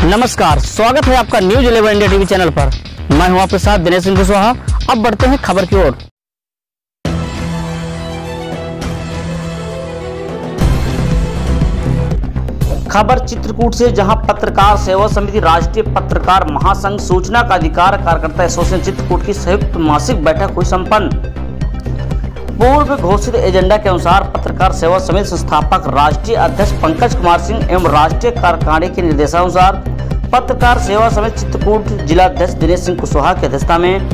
नमस्कार, स्वागत है आपका न्यूज 11 इंडिया टीवी चैनल पर। मैं हूं आपके साथ दिनेश सिंह कुशवाहा। अब बढ़ते हैं खबर की ओर। खबर चित्रकूट से, जहां पत्रकार सेवा समिति, राष्ट्रीय पत्रकार महासंघ, सूचना का अधिकार कार्यकर्ता एसोसिएशन चित्रकूट की संयुक्त मासिक बैठक हुई संपन्न। पूर्व घोषित एजेंडा के अनुसार पत्रकार सेवा समिति संस्थापक राष्ट्रीय अध्यक्ष पंकज कुमार सिंह एवं राष्ट्रीय कार्यकारिणी के निर्देशानुसार पत्रकार सेवा समिति चित्रकूट जिलाध्यक्ष दिनेश सिंह कुशवाहा की अध्यक्षता में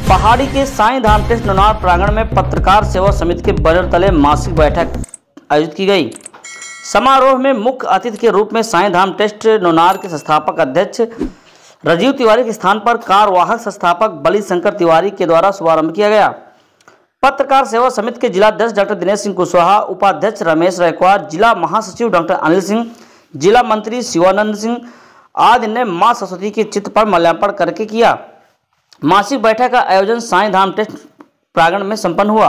पहाड़ी के साईं धाम टेस्ट नौनार प्रांगण में पत्रकार सेवा समिति के बैनर तले मासिक बैठक आयोजित की गई। समारोह में मुख्य अतिथि के रूप में साईं धाम टेस्ट नौनार के संस्थापक अध्यक्ष राजीव तिवारी के स्थान पर कार्यवाहक संस्थापक बली शंकर तिवारी के द्वारा शुभारंभ किया गया। पत्रकार सेवा समिति के जिलाध्यक्ष डॉक्टर दिनेश सिंह कुशवाहा, उपाध्यक्ष रमेश रैकवार, जिला महासचिव डॉक्टर अनिल सिंह, जिला मंत्री शिवानंद सिंह आदि ने मां सरस्वती के चित्र पर माल्यार्पण करके किया। मासिक बैठक का आयोजन साईं धाम टेस्ट प्रांगण में संपन्न हुआ।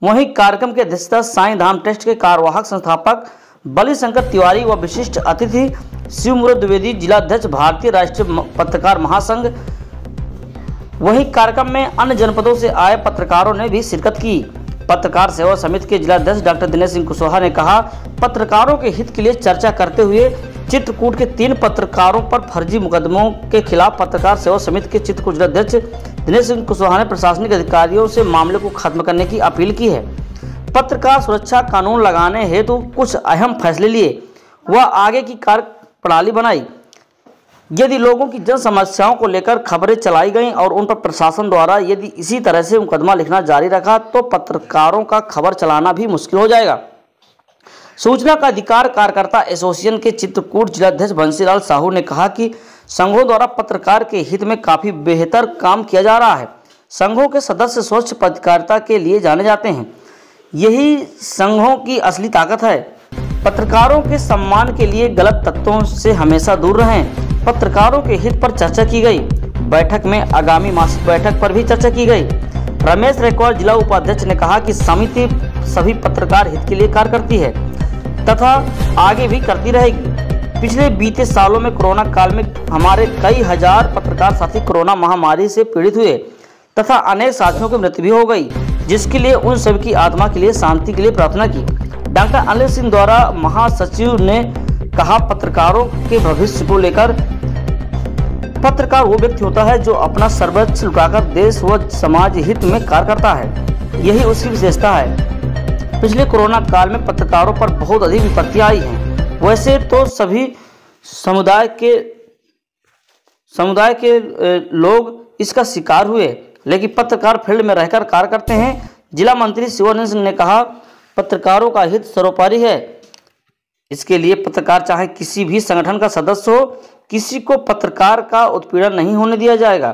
वहीं कार्यक्रम की अध्यक्षता साईं धाम टेस्ट के कार्यवाहक संस्थापक बली शंकर तिवारी व विशिष्ट अतिथि शिवमुरत द्विवेदी, जिलाध्यक्ष भारतीय राष्ट्रीय पत्रकार महासंघ। वहीं कार्यक्रम में अन्य जनपदों से आए पत्रकारों ने भी शिरकत की। पत्रकार सेवा समिति के जिलाध्यक्ष डॉक्टर दिनेश सिंह कुशवाहा ने कहा, पत्रकारों के हित के लिए चर्चा करते हुए चित्रकूट के 3 पत्रकारों पर फर्जी मुकदमों के खिलाफ पत्रकार सेवा समिति के चित्रकूट जिलाध्यक्ष दिनेश सिंह कुशवाहा ने प्रशासनिक अधिकारियों से मामले को खत्म करने की अपील की है। पत्रकार सुरक्षा कानून लगाने हेतु कुछ अहम फैसले लिए व आगे की कार्य प्रणाली बनाई। यदि लोगों की जन समस्याओं को लेकर खबरें चलाई गईं और उन पर प्रशासन द्वारा यदि इसी तरह से मुकदमा लिखना जारी रखा तो पत्रकारों का खबर चलाना भी मुश्किल हो जाएगा। सूचना का अधिकार कार्यकर्ता एसोसिएशन के चित्रकूट जिलाध्यक्ष बंसीलाल साहू ने कहा कि संघों द्वारा पत्रकार के हित में काफी बेहतर काम किया जा रहा है। संघों के सदस्य स्वच्छ पत्रकारिता के लिए जाने जाते हैं। यही संघों की असली ताकत है। पत्रकारों के सम्मान के लिए गलत तत्वों से हमेशा दूर रहें। पत्रकारों के हित पर चर्चा की गई। बैठक में आगामी मासिक बैठक पर भी चर्चा की गई। रमेश रैकवार जिला उपाध्यक्ष ने कहा कि समिति सभी पत्रकार हित के लिए कार्य करती है तथा आगे भी करती रहेगी। पिछले बीते सालों में कोरोना काल में हमारे कई हजार पत्रकार साथी कोरोना महामारी से पीड़ित हुए तथा अनेक साथियों की मृत्यु भी हो गई, जिसके लिए उन सभी की आत्मा के लिए शांति के लिए प्रार्थना की। डॉक्टर अनिल सिंह द्वारा महासचिव ने कहा, पत्रकारों के भविष्य को लेकर पत्रकार वो व्यक्ति होता है जो अपना सर्वोच्च लुटाकर देश व समाज हित में कार्य करता है। यही उसकी विशेषता है। पिछले कोरोना काल में पत्रकारों पर बहुत अधिक विपत्तियां आई हैं। वैसे तो सभी समुदाय के लोग इसका शिकार हुए, लेकिन पत्रकार फील्ड में रहकर कार्य करते हैं। जिला मंत्री शिवानंद सिंह ने कहा, पत्रकारों का हित सर्वोपरि है। इसके लिए पत्रकार चाहे किसी भी संगठन का सदस्य हो, किसी को पत्रकार का उत्पीड़न नहीं होने दिया जाएगा।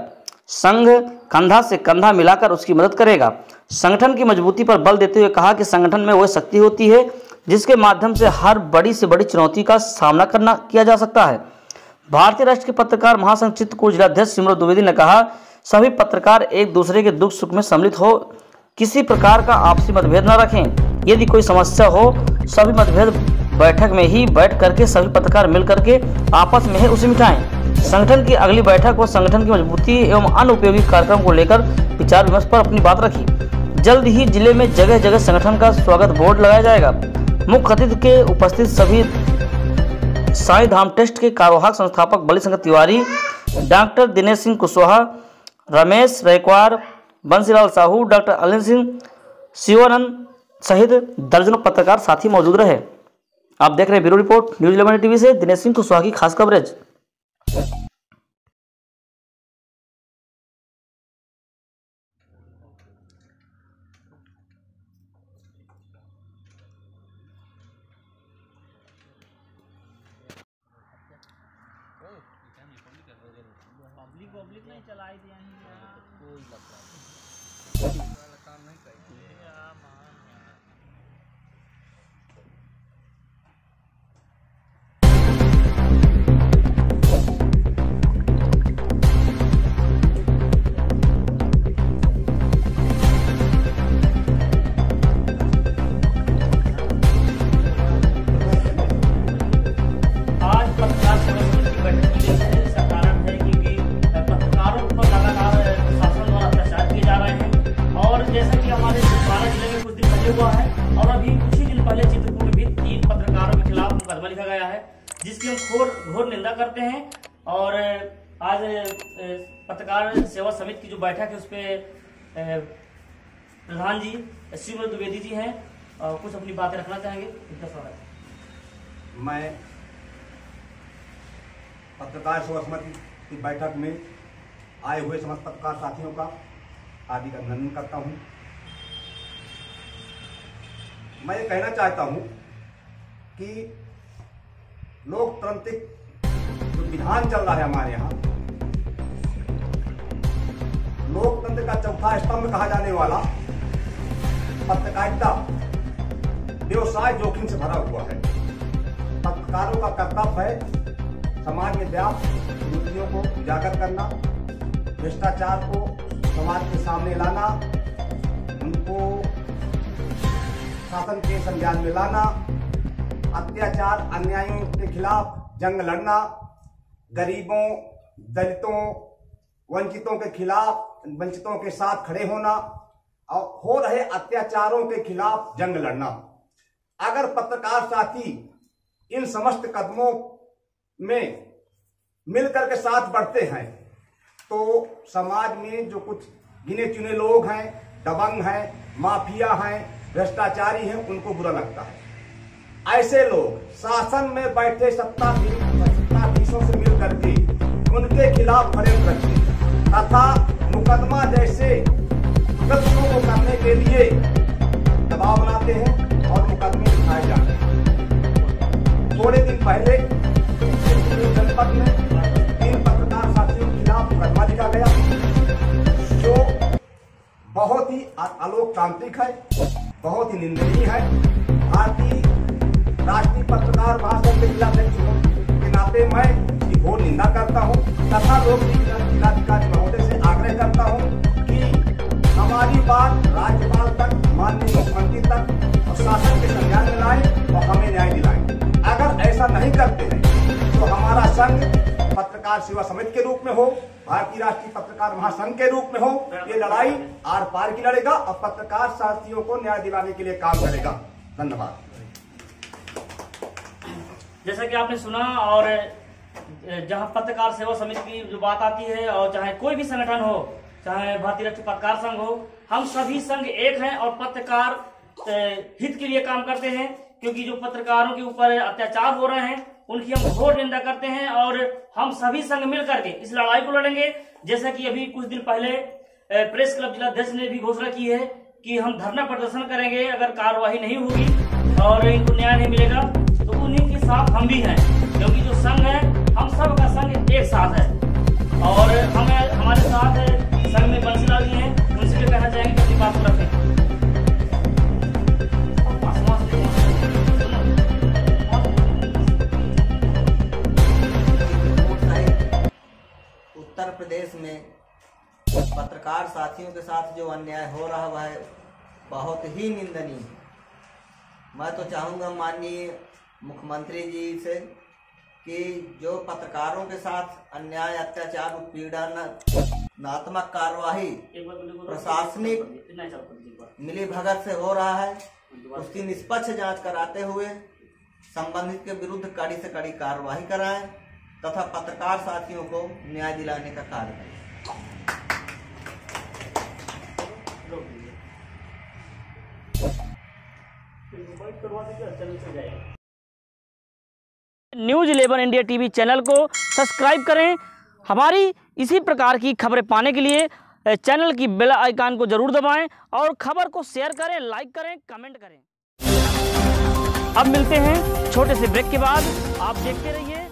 संघ कंधा से कंधा मिलाकर उसकी मदद करेगा। संगठन की मजबूती पर बल देते हुए कहा कि संगठन में वह शक्ति होती है जिसके माध्यम से हर बड़ी से बड़ी चुनौती का सामना किया जा सकता है। भारतीय राष्ट्रीय पत्रकार महासंघ चित्रकूट जिलाध्यक्ष शिवमुरत द्विवेदी ने कहा, सभी पत्रकार एक दूसरे के दुख सुख में सम्मिलित हो, किसी प्रकार का आपसी मतभेद न रखें। यदि कोई समस्या हो, सभी मतभेद बैठक में ही बैठ करके सभी पत्रकार मिल करके आपस में ही उसे मिटाएं। संगठन की अगली बैठक व संगठन की मजबूती एवं अन्य उपयोगी कार्यक्रम को लेकर विचार विमर्श पर अपनी बात रखी। जल्द ही जिले में जगह जगह संगठन का स्वागत बोर्ड लगाया जाएगा। मुख्य अतिथि के उपस्थित सभी साईं धाम टेस्ट के कार्यवाहक संस्थापक बली शंकर तिवारी, डॉक्टर दिनेश सिंह कुशवाहा, रमेश रैकवार, बंसीलाल साहू, डॉक्टर अनिल सिंह, शिवानंद सहित दर्जनों पत्रकार साथी मौजूद रहे। आप देख रहे हैं ब्यूरो रिपोर्ट न्यूज 11 टीवी से दिनेश सिंह कुशवाहा की खास कवरेज। पब्लिक नहीं चलाई दिया कोई काम नहीं करती। आज पत्रकार सेवा समिति की बैठक घोर निंदा करते हैं। और आज पत्रकार सेवा समिति की जो बैठक है उस पर प्रधान जी श्रीमती द्विवेदी जी हैं और कुछ अपनी बातें रखना चाहेंगे। इनका स्वागत है। मैं पत्रकार सेवा समिति की बैठक में आए हुए समस्त पत्रकार साथियों का हार्दिक अभिनंदन करता हूं। मैं ये कहना चाहता हूं कि लोकतांत्रिक जो विधान चल रहा है हमारे यहाँ, लोकतंत्र का चौथा स्तंभ कहा जाने वाला पत्रकारिता व्यवसाय जोखिम से भरा हुआ है। पत्रकारों का कर्तव्य है समाज में व्याप्त नीतियों को उजागर करना, भ्रष्टाचार को समाज के सामने लाना, उनको शासन के संज्ञान में लाना, अत्याचार अन्यायों के खिलाफ जंग लड़ना, गरीबों, दलितों, वंचितों के खिलाफ, वंचितों के साथ खड़े होना और हो रहे अत्याचारों के खिलाफ जंग लड़ना। अगर पत्रकार साथी इन समस्त कदमों में मिलकर के साथ बढ़ते हैं तो समाज में जो कुछ गिने चुने लोग हैं, दबंग हैं, माफिया हैं, भ्रष्टाचारी हैं, उनको बुरा लगता है। ऐसे लोग शासन में बैठे सत्ताधीशों से मिलकर के उनके खिलाफ षड्यंत्र रखते तथा मुकदमा जैसे कृत्यों को करने के लिए दबाव बनाते हैं और मुकदमे उठाए जाते हैं। थोड़े दिन पहले जनपद में 3 पत्रकार साथियों के खिलाफ मुकदमा लिखा गया जो बहुत ही अलोकतांत्रिक है, बहुत ही निंदनीय है। भारतीय राष्ट्रीय पत्रकार महासंघ के जिलाध्यक्ष के नाते मैं इसकी घोर निंदा करता हूं तथा लोक जिलाधिकारी महोदय से आग्रह करता हूं कि हमारी बात राज्यपाल तक, माननीय मुख्यमंत्री तक और शासन के संज्ञान में लाएं और हमें न्याय दिलाएं। अगर ऐसा नहीं करते हैं तो हमारा संघ पत्रकार सेवा समिति के रूप में हो, भारतीय राष्ट्रीय पत्रकार महासंघ के रूप में हो, ये लड़ाई आर पार की लड़ेगा और पत्रकार साथियों को न्याय दिलाने के लिए काम करेगा। धन्यवाद। जैसा कि आपने सुना, और जहां पत्रकार सेवा समिति की जो बात आती है और चाहे कोई भी संगठन हो, चाहे भारतीय राष्ट्रीय पत्रकार संघ हो, हम सभी संघ एक हैं और पत्रकार हित के लिए काम करते हैं। क्योंकि जो पत्रकारों के ऊपर अत्याचार हो रहे हैं उनकी हम घोर निंदा करते हैं और हम सभी संघ मिल करके इस लड़ाई को लड़ेंगे। जैसा कि अभी कुछ दिन पहले प्रेस क्लब जिलाध्यक्ष ने भी घोषणा की है कि हम धरना प्रदर्शन करेंगे अगर कार्रवाई नहीं होगी और इनको न्याय नहीं मिलेगा तो उन्हीं के साथ हम भी हैं। क्योंकि जो संघ है हम सब का संघ एक साथ है और हमारे साथ संघ में बंसीलाल जी हैं, उनसे भी कहना चाहेंगे कि अपनी बात को रखें। उत्तर प्रदेश में पत्रकार साथियों के साथ जो अन्याय हो रहा वह बहुत ही निंदनीय है। मैं तो चाहूँगा माननीय मुख्यमंत्री जी से कि जो पत्रकारों के साथ अन्याय, अत्याचार, उत्पीड़नात्मक कार्यवाही प्रशासनिक मिलीभगत से हो रहा है उसकी निष्पक्ष जांच कराते हुए संबंधित के विरुद्ध कड़ी से कड़ी कार्रवाई कराएं तथा पत्रकार साथियों को न्याय दिलाने का कार्य करें। न्यूज़ 11 इंडिया टीवी चैनल को सब्सक्राइब करें। हमारी इसी प्रकार की खबरें पाने के लिए चैनल की बेल आइकन को जरूर दबाएं और खबर को शेयर करें, लाइक करें, कमेंट करें। अब मिलते हैं छोटे से ब्रेक के बाद। आप देखते रहिए